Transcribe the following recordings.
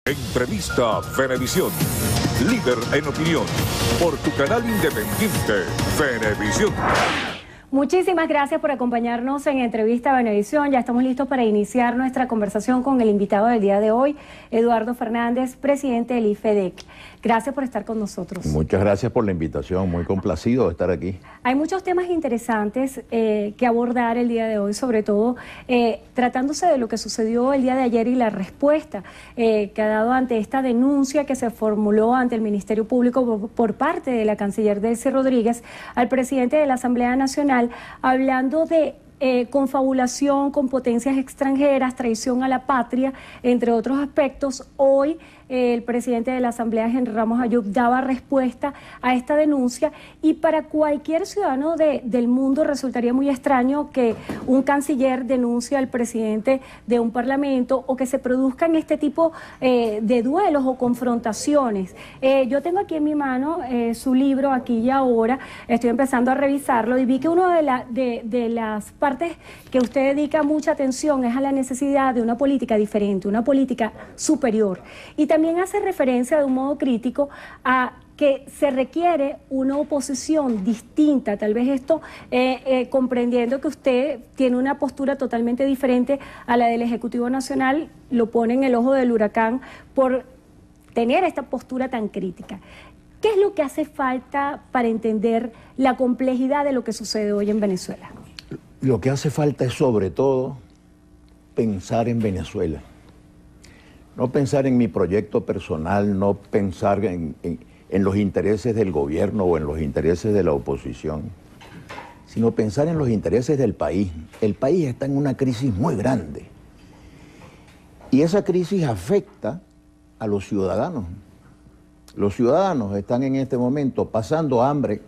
Entrevista Venevisión. Líder en opinión. Por tu canal independiente, Venevisión. Muchísimas gracias por acompañarnos en Entrevista Venevisión. Ya estamos listos para iniciar nuestra conversación con el invitado del día de hoy, Eduardo Fernández, presidente del IFEDEC. Gracias por estar con nosotros. Muchas gracias por la invitación, muy complacido de estar aquí. Hay muchos temas interesantes que abordar el día de hoy, sobre todo tratándose de lo que sucedió el día de ayer y la respuesta que ha dado ante esta denuncia que se formuló ante el Ministerio Público por parte de la canciller Delcy Rodríguez al presidente de la Asamblea Nacional, hablando de confabulación con potencias extranjeras, traición a la patria, entre otros aspectos. Hoy el presidente de la Asamblea, Henry Ramos Ayub, daba respuesta a esta denuncia, y para cualquier ciudadano del mundo resultaría muy extraño que un canciller denuncie al presidente de un parlamento o que se produzcan este tipo de duelos o confrontaciones. Yo tengo aquí en mi mano su libro Aquí y Ahora, estoy empezando a revisarlo y vi que una de las partes que usted dedica mucha atención es a la necesidad de una política diferente, una política superior, y también hace referencia de un modo crítico a que se requiere una oposición distinta. Tal vez esto comprendiendo que usted tiene una postura totalmente diferente a la del Ejecutivo Nacional, lo pone en el ojo del huracán por tener esta postura tan crítica. ¿Qué es lo que hace falta para entender la complejidad de lo que sucede hoy en Venezuela? Lo que hace falta es, sobre todo, pensar en Venezuela. No pensar en mi proyecto personal, no pensar en los intereses del gobierno o en los intereses de la oposición, sino pensar en los intereses del país. El país está en una crisis muy grande y esa crisis afecta a los ciudadanos. Los ciudadanos están en este momento pasando hambre.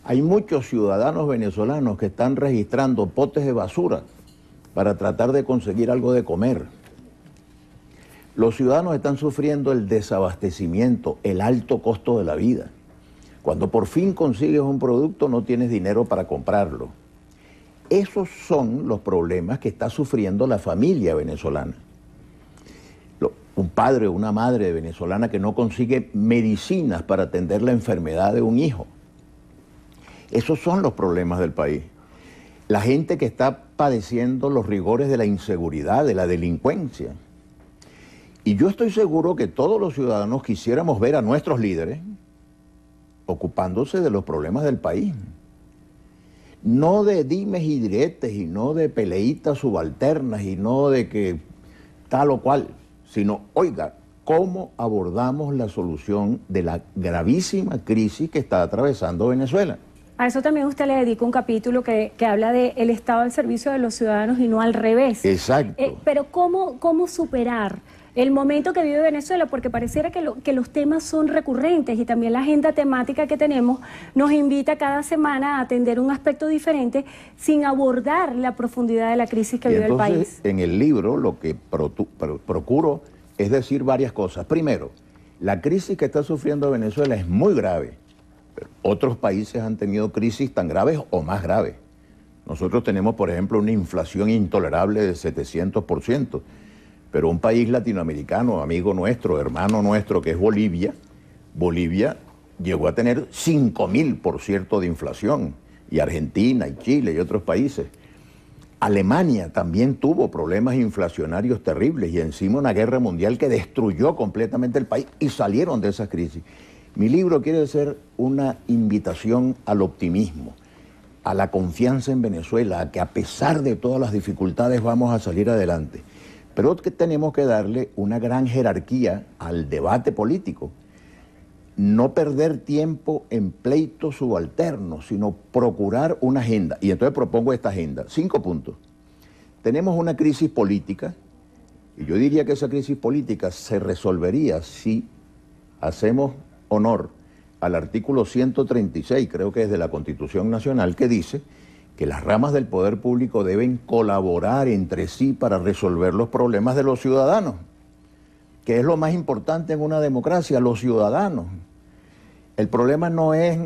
Hay muchos ciudadanos venezolanos que están registrando potes de basura para tratar de conseguir algo de comer. Los ciudadanos están sufriendo el desabastecimiento, el alto costo de la vida. Cuando por fin consigues un producto, no tienes dinero para comprarlo. Esos son los problemas que está sufriendo la familia venezolana. Un padre o una madre venezolana que no consigue medicinas para atender la enfermedad de un hijo. Esos son los problemas del país. La gente que está padeciendo los rigores de la inseguridad, de la delincuencia. Y yo estoy seguro que todos los ciudadanos quisiéramos ver a nuestros líderes ocupándose de los problemas del país. No de dimes y diretes, y no de peleitas subalternas, y no de que tal o cual, sino, oiga, ¿cómo abordamos la solución de la gravísima crisis que está atravesando Venezuela? A eso también usted le dedica un capítulo que habla del Estado al servicio de los ciudadanos y no al revés. Exacto. Pero ¿cómo superar el momento que vive Venezuela? Porque pareciera que los temas son recurrentes, y también la agenda temática que tenemos nos invita cada semana a atender un aspecto diferente sin abordar la profundidad de la crisis que vive el país. En el libro lo que procuro es decir varias cosas. Primero, la crisis que está sufriendo Venezuela es muy grave. Pero otros países han tenido crisis tan graves o más graves. Nosotros tenemos, por ejemplo, una inflación intolerable de 700%. Pero un país latinoamericano, amigo nuestro, hermano nuestro, que es Bolivia, llegó a tener 5.000% de inflación, y Argentina, y Chile, y otros países. Alemania también tuvo problemas inflacionarios terribles, y encima una guerra mundial que destruyó completamente el país, y salieron de esa crisis. Mi libro quiere ser una invitación al optimismo, a la confianza en Venezuela, a que a pesar de todas las dificultades vamos a salir adelante. Pero que tenemos que darle una gran jerarquía al debate político. No perder tiempo en pleitos subalternos, sino procurar una agenda. Y entonces propongo esta agenda. 5 puntos. Tenemos una crisis política, y yo diría que esa crisis política se resolvería si hacemos honor al artículo 136, creo que es de la Constitución Nacional, que dice que las ramas del poder público deben colaborar entre sí para resolver los problemas de los ciudadanos, que es lo más importante en una democracia, los ciudadanos. El problema no es,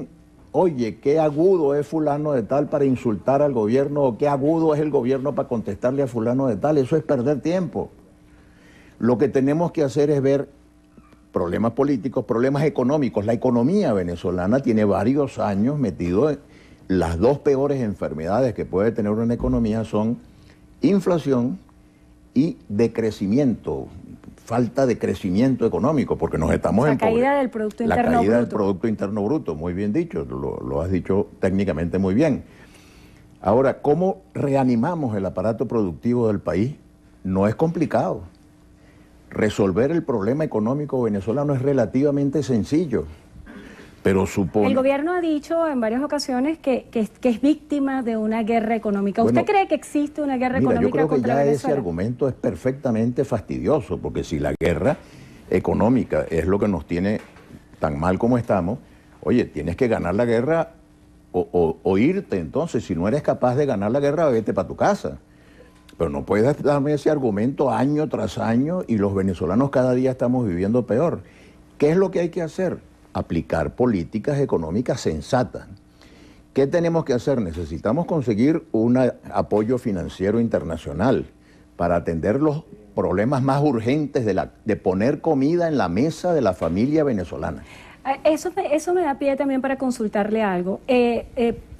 oye, qué agudo es fulano de tal para insultar al gobierno, o qué agudo es el gobierno para contestarle a fulano de tal. Eso es perder tiempo. Lo que tenemos que hacer es ver problemas políticos, problemas económicos. La economía venezolana tiene varios años metido en las dos peores enfermedades que puede tener una economía son inflación y decrecimiento, falta de crecimiento económico, porque nos estamos la caída del Producto Interno Bruto. La caída del Producto Interno Bruto, muy bien dicho, lo has dicho técnicamente muy bien. Ahora, ¿cómo reanimamos el aparato productivo del país? No es complicado. Resolver el problema económico venezolano es relativamente sencillo, pero supone... El gobierno ha dicho en varias ocasiones que es víctima de una guerra económica. ¿Usted cree que existe una guerra económica contra Venezuela? Yo creo que ya ese argumento es perfectamente fastidioso, porque si la guerra económica es lo que nos tiene tan mal como estamos, oye, tienes que ganar la guerra o irte. Entonces, si no eres capaz de ganar la guerra, vete para tu casa. Pero no puedes darme ese argumento año tras año y los venezolanos cada día estamos viviendo peor. ¿Qué es lo que hay que hacer? Aplicar políticas económicas sensatas. ¿Qué tenemos que hacer? Necesitamos conseguir un apoyo financiero internacional para atender los problemas más urgentes de poner comida en la mesa de la familia venezolana. Eso me da pie también para consultarle algo.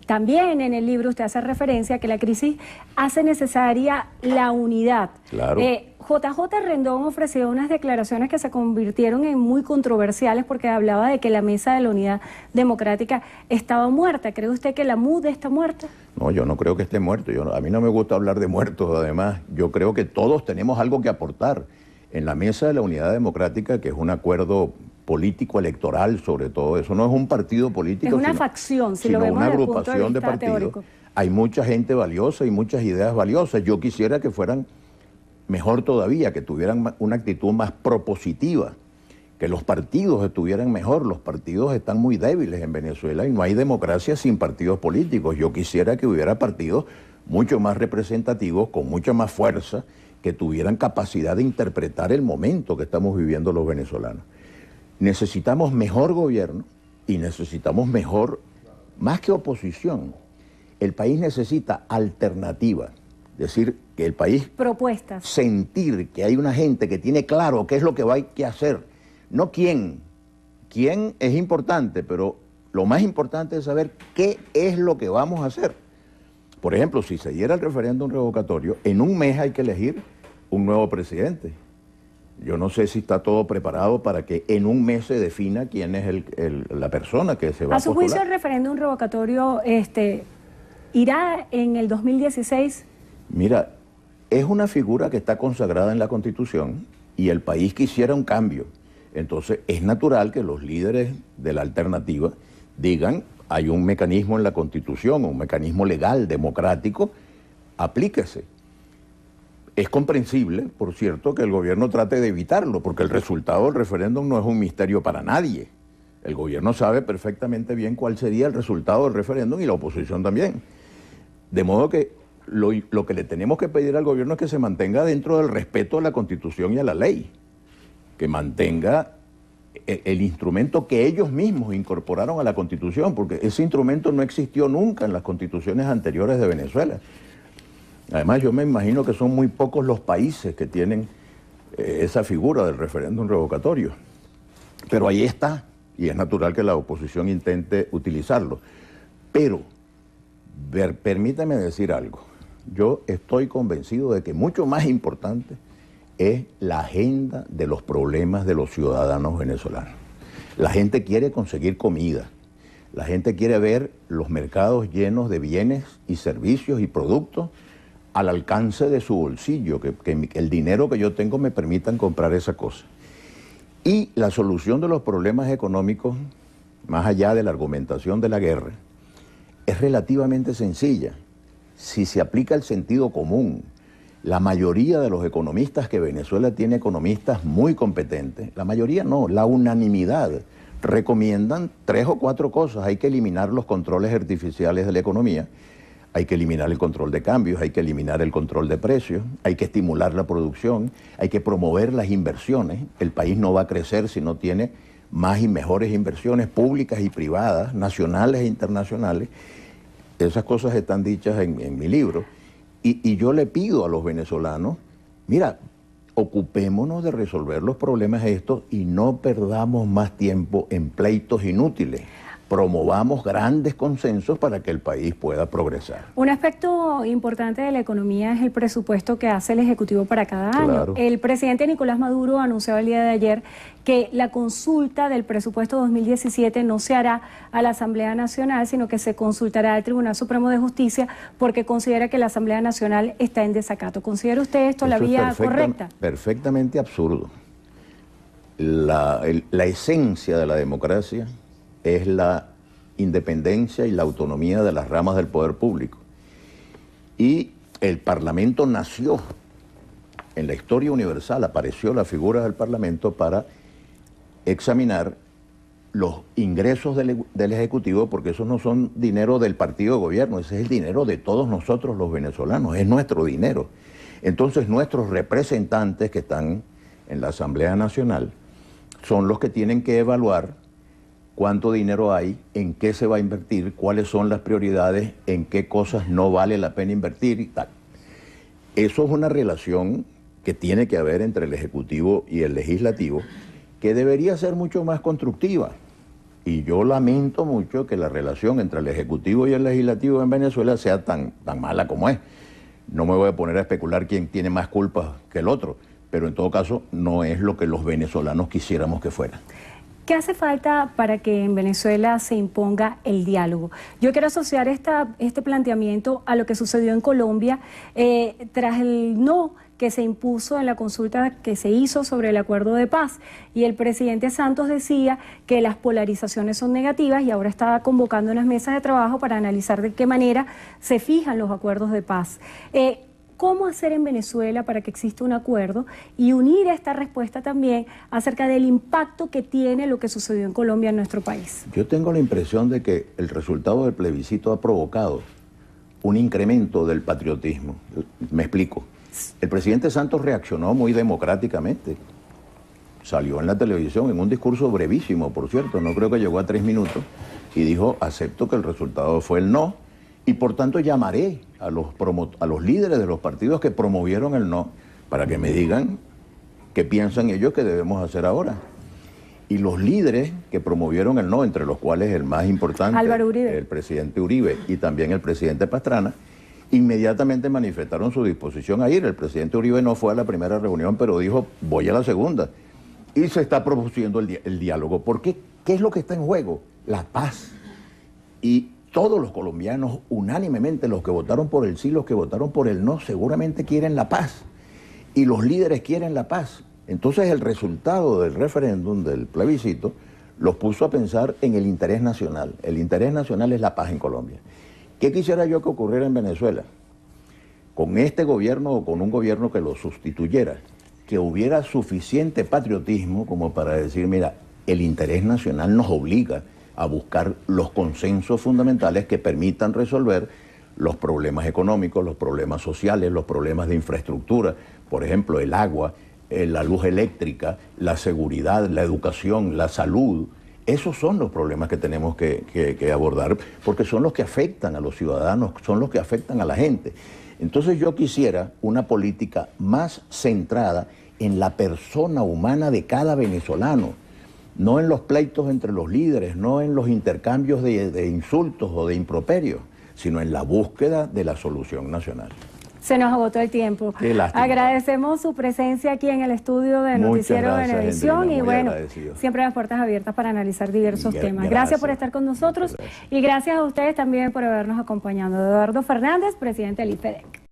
También en el libro usted hace referencia a que la crisis hace necesaria la unidad. Claro. JJ Rendón ofreció unas declaraciones que se convirtieron en muy controversiales porque hablaba de que la Mesa de la Unidad Democrática estaba muerta. ¿Cree usted que la MUD está muerta? No, yo no creo que esté muerto. A mí no me gusta hablar de muertos, además. Yo creo que todos tenemos algo que aportar. En la Mesa de la Unidad Democrática, que es un acuerdo político electoral sobre todo, eso no es un partido político. Es una facción, si lo vemos una desde el agrupación punto de vista partidos. teórico. Hay mucha gente valiosa y muchas ideas valiosas. Yo quisiera que fueran mejor todavía, que tuvieran una actitud más propositiva, que los partidos estuvieran mejor. Los partidos están muy débiles en Venezuela y no hay democracia sin partidos políticos. Yo quisiera que hubiera partidos mucho más representativos, con mucha más fuerza, que tuvieran capacidad de interpretar el momento que estamos viviendo los venezolanos. Necesitamos mejor gobierno y necesitamos mejor, más que oposición, el país necesita alternativa. Es decir, que el país... Propuestas. Sentir que hay una gente que tiene claro qué es lo que hay que hacer. No quién. Quién es importante, pero lo más importante es saber qué es lo que vamos a hacer. Por ejemplo, si se diera el referéndum revocatorio, en un mes hay que elegir un nuevo presidente. Yo no sé si está todo preparado para que en un mes se defina quién es la persona que se va a postular. A su juicio, el referéndum revocatorio irá en el 2016. Mira, es una figura que está consagrada en la Constitución y el país quisiera un cambio. Entonces, es natural que los líderes de la alternativa digan, hay un mecanismo en la Constitución, un mecanismo legal, democrático, aplíquese. Es comprensible, por cierto, que el gobierno trate de evitarlo, porque el resultado del referéndum no es un misterio para nadie. El gobierno sabe perfectamente bien cuál sería el resultado del referéndum y la oposición también. De modo que lo que le tenemos que pedir al gobierno es que se mantenga dentro del respeto a la Constitución y a la ley, que mantenga el instrumento que ellos mismos incorporaron a la Constitución, porque ese instrumento no existió nunca en las constituciones anteriores de Venezuela. Además, yo me imagino que son muy pocos los países que tienen esa figura del referéndum revocatorio. Pero ahí está, y es natural que la oposición intente utilizarlo. Pero, permítame decir algo. Yo estoy convencido de que mucho más importante es la agenda de los problemas de los ciudadanos venezolanos. La gente quiere conseguir comida. La gente quiere ver los mercados llenos de bienes y servicios y productos al alcance de su bolsillo, que el dinero que yo tengo me permitan comprar esa cosa. Y la solución de los problemas económicos, más allá de la argumentación de la guerra, es relativamente sencilla. Si se aplica el sentido común, la mayoría de los economistas, que Venezuela tiene economistas muy competentes, la mayoría no, la unanimidad, recomiendan 3 o 4 cosas. Hay que eliminar los controles artificiales de la economía, hay que eliminar el control de cambios, hay que eliminar el control de precios, hay que estimular la producción, hay que promover las inversiones. El país no va a crecer si no tiene más y mejores inversiones públicas y privadas, nacionales e internacionales. Esas cosas están dichas en mi libro. Y yo le pido a los venezolanos, mira, ocupémonos de resolver los problemas estos y no perdamos más tiempo en pleitos inútiles. Promovamos grandes consensos para que el país pueda progresar. Un aspecto importante de la economía es el presupuesto que hace el Ejecutivo para cada año. Claro. El presidente Nicolás Maduro anunció el día de ayer que la consulta del presupuesto 2017 no se hará a la Asamblea Nacional, sino que se consultará al Tribunal Supremo de Justicia porque considera que la Asamblea Nacional está en desacato. ¿Considera usted esto la vía correcta? Perfectamente absurdo. La esencia de la democracia es la independencia y la autonomía de las ramas del poder público. Y el Parlamento nació, en la historia universal apareció la figura del Parlamento para examinar los ingresos del Ejecutivo, porque esos no son dinero del partido de gobierno, ese es el dinero de todos nosotros los venezolanos, es nuestro dinero. Entonces nuestros representantes que están en la Asamblea Nacional son los que tienen que evaluar cuánto dinero hay, en qué se va a invertir, cuáles son las prioridades, en qué cosas no vale la pena invertir y tal. Eso es una relación que tiene que haber entre el Ejecutivo y el Legislativo, que debería ser mucho más constructiva. Y yo lamento mucho que la relación entre el Ejecutivo y el Legislativo en Venezuela sea tan mala como es. No me voy a poner a especular quién tiene más culpa que el otro, pero en todo caso no es lo que los venezolanos quisiéramos que fuera. ¿Qué hace falta para que en Venezuela se imponga el diálogo? Yo quiero asociar este planteamiento a lo que sucedió en Colombia tras el no que se impuso en la consulta que se hizo sobre el acuerdo de paz. Y el presidente Santos decía que las polarizaciones son negativas y ahora está convocando unas mesas de trabajo para analizar de qué manera se fijan los acuerdos de paz. ¿Cómo hacer en Venezuela para que exista un acuerdo y unir esta respuesta también acerca del impacto que tiene lo que sucedió en Colombia en nuestro país? Yo tengo la impresión de que el resultado del plebiscito ha provocado un incremento del patriotismo. Me explico. El presidente Santos reaccionó muy democráticamente. Salió en la televisión en un discurso brevísimo, por cierto, no creo que llegó a 3 minutos, y dijo, acepto que el resultado fue el no, y por tanto llamaré a los líderes de los partidos que promovieron el no para que me digan qué piensan ellos que debemos hacer ahora. Y los líderes que promovieron el no, entre los cuales el más importante, Álvaro Uribe, el presidente Uribe y también el presidente Pastrana, inmediatamente manifestaron su disposición a ir. El presidente Uribe no fue a la primera reunión, pero dijo, voy a la segunda. Y se está produciendo el diálogo. ¿Por qué? ¿Qué es lo que está en juego? La paz. Y todos los colombianos, unánimemente, los que votaron por el sí, los que votaron por el no, seguramente quieren la paz. Y los líderes quieren la paz. Entonces el resultado del referéndum, del plebiscito, los puso a pensar en el interés nacional. El interés nacional es la paz en Colombia. ¿Qué quisiera yo que ocurriera en Venezuela? Con este gobierno o con un gobierno que lo sustituyera, que hubiera suficiente patriotismo como para decir, mira, el interés nacional nos obliga a buscar los consensos fundamentales que permitan resolver los problemas económicos, los problemas sociales, los problemas de infraestructura, por ejemplo, el agua, la luz eléctrica, la seguridad, la educación, la salud. Esos son los problemas que tenemos que abordar, porque son los que afectan a los ciudadanos, son los que afectan a la gente. Entonces yo quisiera una política más centrada en la persona humana de cada venezolano, no en los pleitos entre los líderes, no en los intercambios de insultos o de improperios, sino en la búsqueda de la solución nacional. Se nos agotó el tiempo. Qué lástima. Agradecemos su presencia aquí en el estudio de Noticiero Venevisión y bueno, siempre las puertas abiertas para analizar diversos temas. Gracias por estar con nosotros y gracias a ustedes también por habernos acompañado. Eduardo Fernández, presidente del IFEDEC.